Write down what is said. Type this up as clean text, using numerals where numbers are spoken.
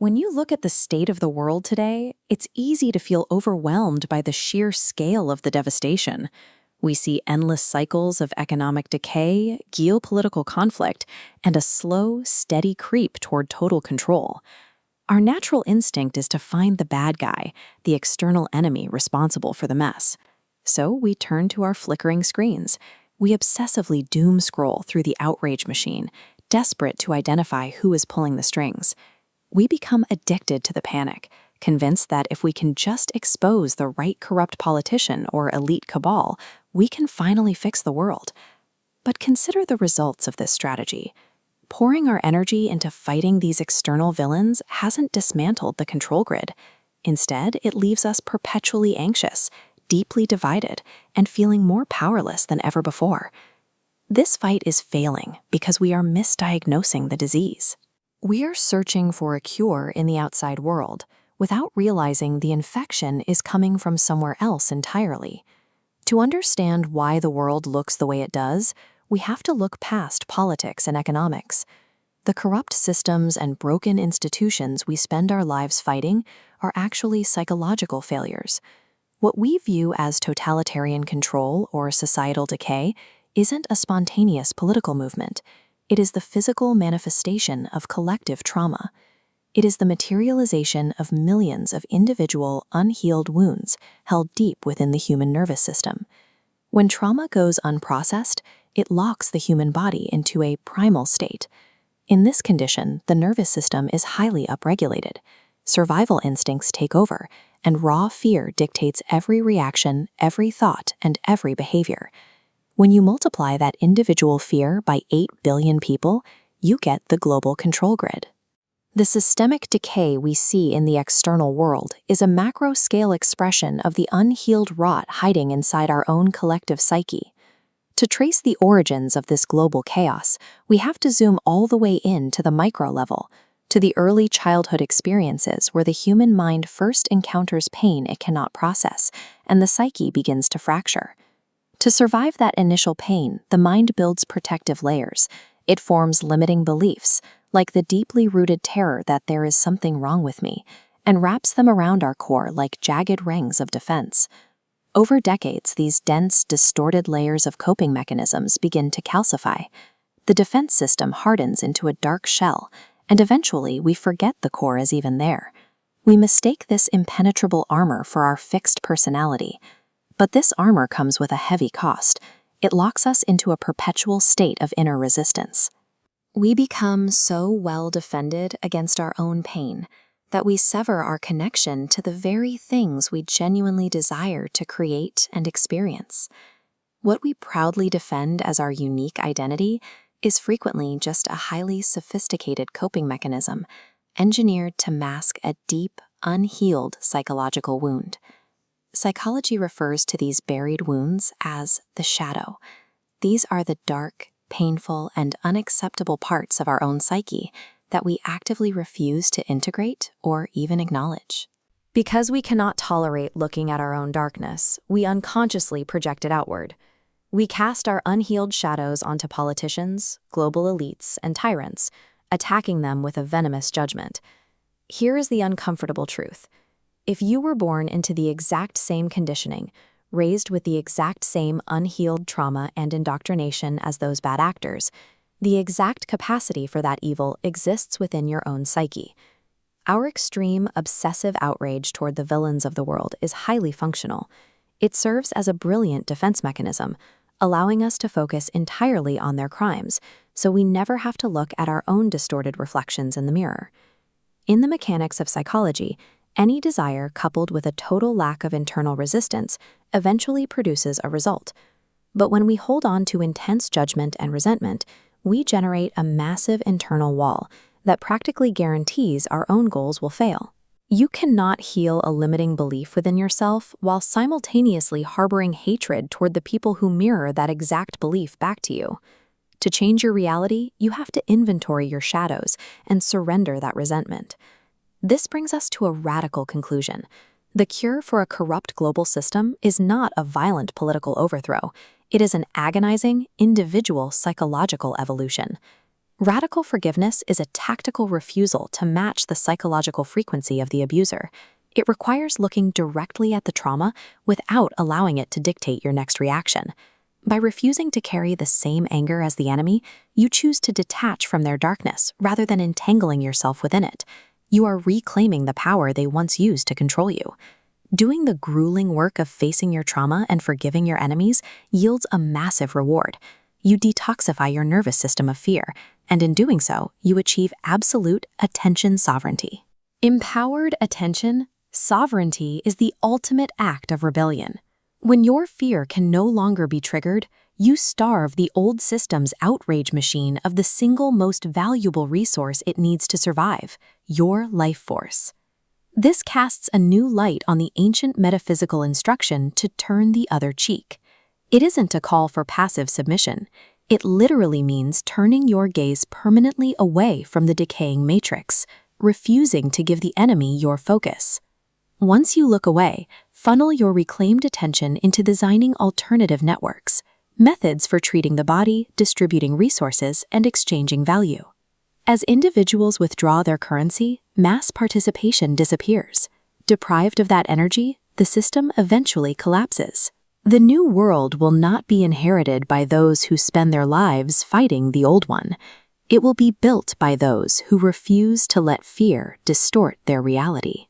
When you look at the state of the world today, it's easy to feel overwhelmed by the sheer scale of the devastation. We see endless cycles of economic decay, geopolitical conflict, and a slow, steady creep toward total control. Our natural instinct is to find the bad guy, the external enemy responsible for the mess. So we turn to our flickering screens. We obsessively doom scroll through the outrage machine, desperate to identify who is pulling the strings. We become addicted to the panic, convinced that if we can just expose the right corrupt politician or elite cabal, we can finally fix the world. But consider the results of this strategy. Pouring our energy into fighting these external villains hasn't dismantled the control grid. Instead, it leaves us perpetually anxious, deeply divided, and feeling more powerless than ever before. This fight is failing because we are misdiagnosing the disease. We are searching for a cure in the outside world without realizing the infection is coming from somewhere else entirely. To understand why the world looks the way it does, we have to look past politics and economics. The corrupt systems and broken institutions we spend our lives fighting are actually psychological failures. What we view as totalitarian control or societal decay isn't a spontaneous political movement. It is the physical manifestation of collective trauma. It is the materialization of millions of individual, unhealed wounds held deep within the human nervous system. When trauma goes unprocessed, it locks the human body into a primal state. In this condition, the nervous system is highly upregulated. Survival instincts take over, and raw fear dictates every reaction, every thought, and every behavior. When you multiply that individual fear by 8 billion people, you get the global control grid. The systemic decay we see in the external world is a macro-scale expression of the unhealed rot hiding inside our own collective psyche. To trace the origins of this global chaos, we have to zoom all the way in to the micro level, to the early childhood experiences where the human mind first encounters pain it cannot process, and the psyche begins to fracture. To survive that initial pain, the mind builds protective layers. It forms limiting beliefs, like the deeply rooted terror that there is something wrong with me, and wraps them around our core like jagged rings of defense. Over decades, these dense, distorted layers of coping mechanisms begin to calcify. The defense system hardens into a dark shell, and eventually we forget the core is even there. We mistake this impenetrable armor for our fixed personality. But this armor comes with a heavy cost. It locks us into a perpetual state of inner resistance. We become so well defended against our own pain that we sever our connection to the very things we genuinely desire to create and experience. What we proudly defend as our unique identity is frequently just a highly sophisticated coping mechanism, engineered to mask a deep, unhealed psychological wound. Psychology refers to these buried wounds as the shadow. These are the dark, painful, and unacceptable parts of our own psyche that we actively refuse to integrate or even acknowledge. Because we cannot tolerate looking at our own darkness, we unconsciously project it outward. We cast our unhealed shadows onto politicians, global elites, and tyrants, attacking them with a venomous judgment. Here is the uncomfortable truth. If you were born into the exact same conditioning, raised with the exact same unhealed trauma and indoctrination as those bad actors, the exact capacity for that evil exists within your own psyche. Our extreme, obsessive outrage toward the villains of the world is highly functional. It serves as a brilliant defense mechanism, allowing us to focus entirely on their crimes, so we never have to look at our own distorted reflections in the mirror. In the mechanics of psychology, any desire coupled with a total lack of internal resistance eventually produces a result. But when we hold on to intense judgment and resentment, we generate a massive internal wall that practically guarantees our own goals will fail. You cannot heal a limiting belief within yourself while simultaneously harboring hatred toward the people who mirror that exact belief back to you. To change your reality, you have to inventory your shadows and surrender that resentment. This brings us to a radical conclusion. The cure for a corrupt global system is not a violent political overthrow. It is an agonizing, individual psychological evolution. Radical forgiveness is a tactical refusal to match the psychological frequency of the abuser. It requires looking directly at the trauma without allowing it to dictate your next reaction. By refusing to carry the same anger as the enemy, you choose to detach from their darkness rather than entangling yourself within it. You are reclaiming the power they once used to control you. Doing the grueling work of facing your trauma and forgiving your enemies yields a massive reward. You detoxify your nervous system of fear, and in doing so, you achieve absolute attention sovereignty. Empowered attention sovereignty is the ultimate act of rebellion. When your fear can no longer be triggered, you starve the old system's outrage machine of the single most valuable resource it needs to survive, your life force. This casts a new light on the ancient metaphysical instruction to turn the other cheek. It isn't a call for passive submission. It literally means turning your gaze permanently away from the decaying matrix, refusing to give the enemy your focus. Once you look away, funnel your reclaimed attention into designing alternative networks, methods for treating the body, distributing resources, and exchanging value. As individuals withdraw their currency, mass participation disappears. Deprived of that energy, the system eventually collapses. The new world will not be inherited by those who spend their lives fighting the old one. It will be built by those who refuse to let fear distort their reality.